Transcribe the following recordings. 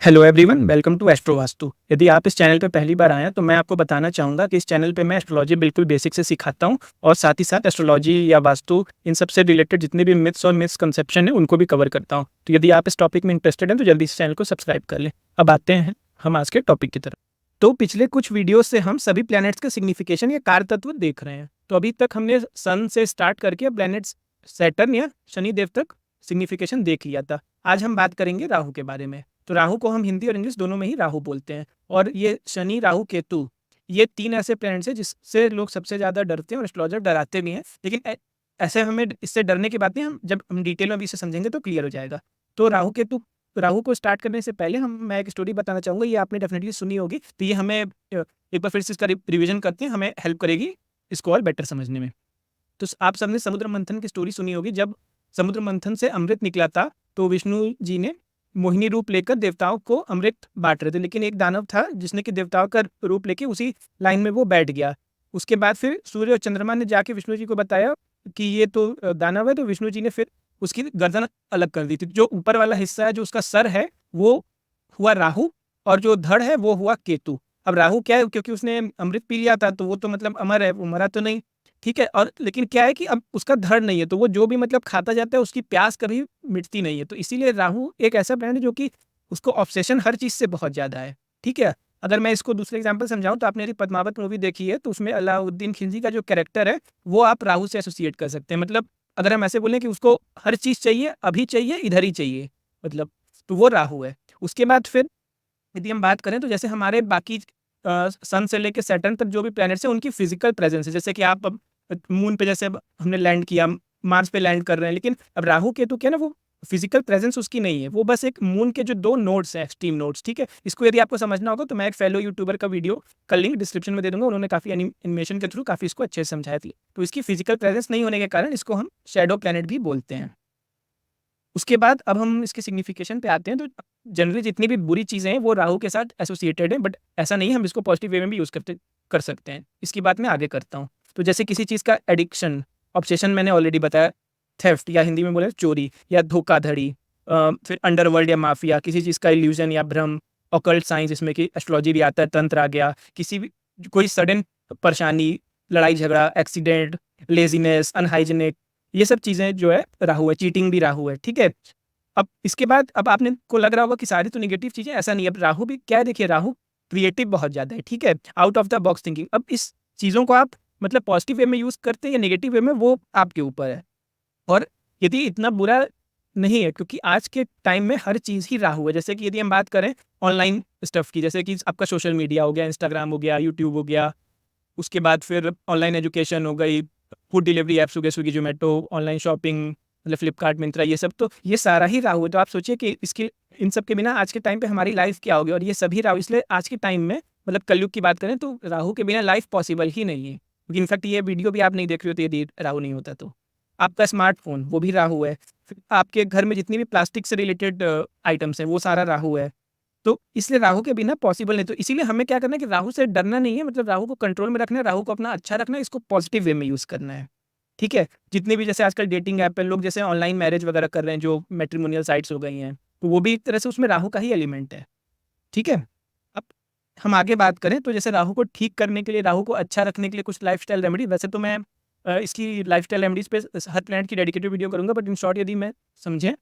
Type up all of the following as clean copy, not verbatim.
Hello everyone, welcome to astro Vastu. यदि आप इस चैनल पे पहली बार आए हैं तो मैं आपको बताना चाहूँगा कि इस चैनल पे मैं एस्ट्रोलॉजी बिल्कुल बेसिक से सिखाता हूँ और साथ ही साथ एस्ट्रोलॉजी या वास्तु इन सब से रिलेटेड जितने भी मिथ्स और मिसकंसेप्शन हैं उनको भी कवर करता हूँ। तो यदि आप इस टॉपिक में इंटरेस्टेड हैं तो जल्दी इस चैनल को सब्सक्राइब कर लें। अब आते हैं हम आज के टॉपिक की तरफ। तो पिछले कुछ वीडियोज़ से हम सभी प्लैनेट्स का सिग्निफिकेशन या कार्य तत्व देख रहे हैं। तो अभी तक हमने सन से स्टार्ट करके प्लैनेट्स सैटर्न या शनिदेव तक सिग्निफिकेशन देख लिया था। आज हम बात करेंगे राहु के बारे में। तो राहु को हम हिंदी और इंग्लिश दोनों में ही राहु बोलते हैं और ये शनि, राहु, केतु ये 3 ऐसे प्लैनेट्स हैं जिससे लोग सबसे ज़्यादा डरते हैं और एस्ट्रोलॉजर डराते भी हैं। लेकिन ऐसे हमें इससे डरने की बात नहीं, हम जब हम डिटेल में अभी इसे समझेंगे तो क्लियर हो जाएगा। तो राहु को स्टार्ट करने से पहले मैं एक स्टोरी बताना चाहूँगा, ये आपने डेफिनिटली सुनी होगी। तो ये हमें एक बार फिर से इसका रिविज़न करते हैं, हमें हेल्प करेगी इसको और बेटर समझने में। तो आप सबने समुद्र मंथन की स्टोरी सुनी होगी। जब समुद्र मंथन से अमृत निकला था तो विष्णु जी ने मोहिनी रूप लेकर देवताओं को अमृत बांट रहे थे, लेकिन एक दानव था जिसने कि देवताओं का रूप लेके उसी लाइन में वो बैठ गया। उसके बाद फिर सूर्य और चंद्रमा ने जाके विष्णु जी को बताया कि ये तो दानव है, तो विष्णु जी ने फिर उसकी गर्दन अलग कर दी थी। जो ऊपर वाला हिस्सा है, जो उसका सर है, वो हुआ राहु और जो धड़ है वो हुआ केतु। अब राहु क्या है, क्योंकि उसने अमृत पी लिया था तो वो तो मतलब अमर है, वो मरा तो नहीं। ठीक है, और लेकिन क्या है कि अब उसका धड़ नहीं है, तो वो जो भी मतलब खाता जाता है उसकी प्यास कभी मिटती नहीं है। तो इसीलिए राहु एक ऐसा प्लैनेट है जो कि उसको ऑब्सेशन हर चीज़ से बहुत ज़्यादा है। ठीक है, अगर मैं इसको दूसरे एग्जांपल समझाऊँ तो आपने यदि पद्मावत मूवी देखी है तो उसमें अलाउद्दीन खिलजी का जो कैरेक्टर है वो आप राहु से एसोसिएट कर सकते हैं। मतलब अगर हम ऐसे बोलें कि उसको हर चीज़ चाहिए, अभी चाहिए, इधर ही चाहिए, मतलब तो वो राहु है। उसके बाद फिर यदि हम बात करें तो जैसे हमारे बाकी सन से लेके सैटर्न तक जो भी प्लैनेट्स हैं उनकी फिजिकल प्रेजेंस है। जैसे कि आप अब मून पे जैसे अब हमने लैंड किया, मार्स पे लैंड कर रहे हैं, लेकिन अब राहु केतु क्या है ना, वो फिजिकल प्रेजेंस उसकी नहीं है, वो बस एक मून के जो 2 नोड्स हैं, एक्सट्रीम नोड्स। ठीक है, इसको यदि आपको समझना होगा तो मैं एक फेलो यूट्यूबर का वीडियो का लिंक डिस्क्रिप्शन में दे दूंगा, उन्होंने काफ़ी एनिमेशन के थ्रू काफ़ी इसको अच्छे से समझाया थी। तो इसकी फिजिकल प्रेजेंस नहीं होने के कारण इसको हम शेडो प्लैनेट भी बोलते हैं। उसके बाद अब हम इसके सिग्निफिकेशन पे आते हैं। तो जनरली जितनी भी बुरी चीज़ें हैं वो राहु के साथ एसोसिएटेड हैं, बट ऐसा नहीं है, हम इसको पॉजिटिव वे में भी यूज़ कर सकते हैं। इसकी बात मैं आगे करता हूँ। तो जैसे किसी चीज़ का एडिक्शन, ऑब्सेशन मैंने ऑलरेडी बताया, थेफ्ट या हिंदी में बोले चोरी या धोखाधड़ी, फिर अंडरवर्ल्ड या माफिया, किसी चीज़ का इल्यूजन या भ्रम, ऑकल्ट साइंस जिसमें कि एस्ट्रोलॉजी भी आता है, तंत्र आ गया, किसी भी कोई सडन परेशानी, लड़ाई झगड़ा, एक्सीडेंट, लेज़ीनेस, अनहाइजीनिक, ये सब चीज़ें जो है राहु है। चीटिंग भी राहु है। ठीक है, अब इसके बाद अब आपने को लग रहा होगा कि सारी तो नेगेटिव चीज़ें, ऐसा नहीं है। अब राहु भी क्या है, देखिए राहु क्रिएटिव बहुत ज़्यादा है। ठीक है, out of the box thinking. अब इस चीज़ों को आप मतलब पॉजिटिव वे में यूज़ करते हैं या नेगेटिव वे में, वो आपके ऊपर है। और यदि इतना बुरा नहीं है, क्योंकि आज के टाइम में हर चीज़ ही राहु है। जैसे कि यदि हम बात करें ऑनलाइन स्टफ़ की, जैसे कि आपका सोशल मीडिया हो गया, इंस्टाग्राम हो गया, यूट्यूब हो गया, उसके बाद फिर ऑनलाइन एजुकेशन हो गई, फूड डिलीवरी ऐप्स हो गए, स्विगी, ज़ोमैटो, ऑनलाइन शॉपिंग मतलब फ्लिपकार्ट, मिंत्रा, ये सब तो ये सारा ही राहु है। तो आप सोचिए कि इसके इन सब के बिना आज के टाइम पे हमारी लाइफ़ क्या होगी, और ये सभी राहु, इसलिए आज के टाइम में मतलब कलयुग की बात करें तो राहु के बिना लाइफ़ पॉसिबल ही नहीं है। क्योंकि इनफैक्ट ये वीडियो भी आप नहीं देख रहे हो तो यदि राहु नहीं होता तो। आपका स्मार्टफ़ोन वो भी राहु है। फिर आपके घर में जितनी भी प्लास्टिक से रिलेटेड आइटम्स हैं वो सारा राहु है। तो इसलिए राहु के बिना पॉसिबल नहीं। तो इसीलिए हमें क्या करना है कि राहु से डरना नहीं है, मतलब राहु को कंट्रोल में रखना है, राहु को अपना अच्छा रखना है, इसको पॉजिटिव वे में यूज़ करना है। ठीक है? जितने भी जैसे आजकल डेटिंग ऐप पे लोग जैसे ऑनलाइन मैरिज वगैरह कर रहे हैं, जो मैट्रिमोनियल साइट्स हो गई हैं, तो वो भी एक तरह से उसमें राहु का ही एलिमेंट है। ठीक है? अब हम आगे बात करें तो जैसे राहु को ठीक करने के लिए, राहु को अच्छा रखने के लिए कुछ लाइफ़स्टाइल रेमेडी, वैसे तो मैं इसकी लाइफ़स्टाइल रेमेडीज़ पे हर प्लैनेट की डेडिकेटेड वीडियो करूँगा, बट इन शॉर्ट यदि मैं समझें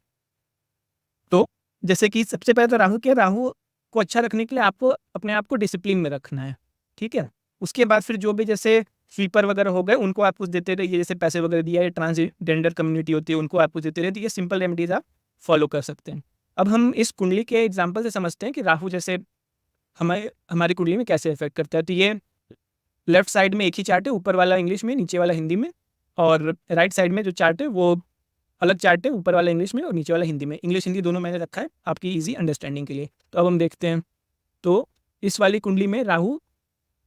तो जैसे कि सबसे पहले तो राहु क्या है, राहु को अच्छा रखने के लिए आपको अपने आप को डिसिप्लिन में रखना है। ठीक है? उसके बाद फिर जो भी जैसे स्वीपर वगैरह हो गए उनको आप कुछ देते रहिए, जैसे पैसे वगैरह दिया, या ट्रांसजेंडर कम्युनिटी होती है उनको आप कुछ देते रहिए, तो ये सिंपल रेमेडीज़ आप फॉलो कर सकते हैं। अब हम इस कुंडली के एग्ज़ाम्पल से समझते हैं कि राहु जैसे हमारी कुंडली में कैसे इफ़ेक्ट करता है। तो ये लेफ्ट साइड में एक ही चार्ट है, ऊपर वाला इंग्लिश में, नीचे वाला हिंदी में, और राइट साइड में जो चार्ट है वो अलग चार्ट है, ऊपर वाला इंग्लिश में और नीचे वाला हिंदी में। इंग्लिश हिंदी दोनों मैंने रखा है आपकी ईज़ी अंडरस्टैंडिंग के लिए। तो अब हम देखते हैं। तो इस वाली कुंडली में राहु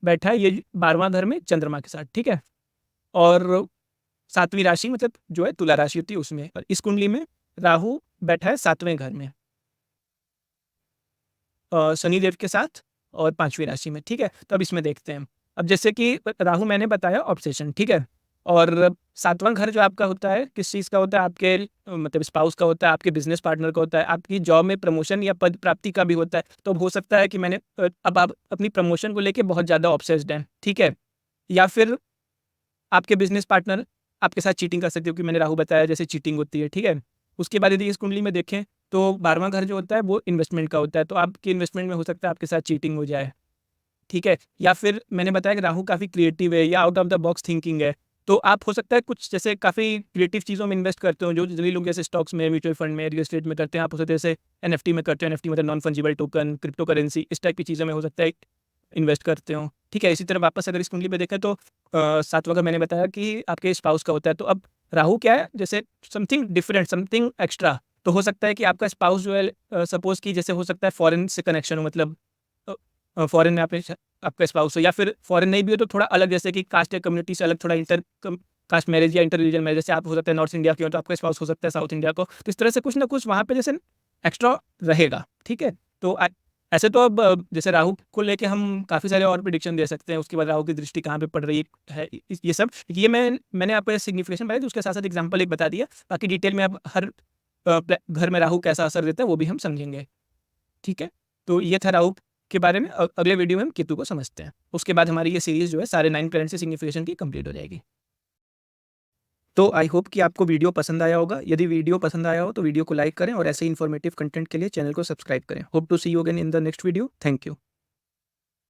बैठा है, ये 12वां घर में चंद्रमा के साथ। ठीक है? और 7वीं राशि मतलब जो है तुला राशि होती है उसमें, और इस कुंडली में राहु बैठा है 7वें घर में शनिदेव के साथ और 5वीं राशि में। ठीक है? तो अब इसमें देखते हैं। अब जैसे कि राहु मैंने बताया ऑब्सेशन, ठीक है? और सातवां घर जो आपका होता है किस चीज़ का होता है, आपके मतलब स्पाउस का होता है, आपके बिजनेस पार्टनर का होता है, आपकी जॉब में प्रमोशन या पद प्राप्ति का भी होता है। तो हो सकता है कि मैंने अब आप अपनी प्रमोशन को लेके बहुत ज़्यादा ऑब्सेस्ड हैं, ठीक है? या फिर आपके बिजनेस पार्टनर आपके साथ चीटिंग कर सकते हो, क्योंकि मैंने राहु बताया जैसे चीटिंग होती है, ठीक है? उसके बाद यदि इस कुंडली में देखें तो 12वां घर जो होता है वो इन्वेस्टमेंट का होता है, तो आपकी इन्वेस्टमेंट में हो सकता है आपके साथ चीटिंग हो जाए, ठीक है? या फिर मैंने बताया कि राहु काफ़ी क्रिएटिव है या out of the box thinking है, तो आप हो सकता है कुछ जैसे काफ़ी क्रिएटिव चीज़ों में इन्वेस्ट करते हो, जो जितने लोग जैसे स्टॉक्स में, म्यूचुअल फंड में, रियल एस्टेट में करते हैं, आप हो सकते हैं जैसे एनएफटी में करते हो, एनएफटी मतलब non fungible token, crypto currency, इस टाइप की चीज़ों में हो सकता है इन्वेस्ट करते हो, ठीक है? इसी तरह वापस अगर इस कुंडली में देखें तो 7वां घर मैंने बताया कि आपके स्पाउस का होता है, तो अब राहु क्या है, जैसे समथिंग डिफरेंट, समथिंग एक्स्ट्रा, तो हो सकता है कि आपका स्पाउस जो है सपोज़ कि जैसे हो सकता है फॉरेन से कनेक्शन हो, मतलब फॉरेन में आपका स्पाउस हो, या फिर फॉरेन नहीं भी हो तो थोड़ा अलग, जैसे कि कास्ट या कम्युनिटी से अलग, थोड़ा इंटर कास्ट मैरिज या इंटर रिलीजन मैरिज, जैसे आप हो सकता है नॉर्थ इंडिया के हो तो आपका स्पाउस हो सकता है साउथ इंडिया को, तो इस तरह से कुछ ना कुछ वहाँ पे जैसे एक्स्ट्रा रहेगा, ठीक है? तो ऐसे तो अब जैसे राहु को लेके हम काफ़ी सारे और प्रिडिक्शन दे सकते हैं, उसके बाद राहु की दृष्टि कहाँ पे पड़ रही है, ये सब ये मैंने आपको सिग्निफिकेशन बताया, तो उसके साथ साथ एग्जाम्पल एक बता दिया, बाकी डिटेल में अब हर घर में राहु कैसा असर देता है वो भी हम समझेंगे, ठीक है? तो ये था राहु के बारे में। अगले वीडियो में हम केतु को समझते हैं, उसके बाद हमारी ये सीरीज़ जो है सारे 9 प्लैनेट से सिग्निफिकेशन की कंप्लीट हो जाएगी। तो आई होप कि आपको वीडियो पसंद आया होगा। यदि वीडियो पसंद आया हो तो वीडियो को लाइक करें और ऐसे इन्फॉर्मेटिव कंटेंट के लिए चैनल को सब्सक्राइब करें। Hope to see you again in the next video. Thank you.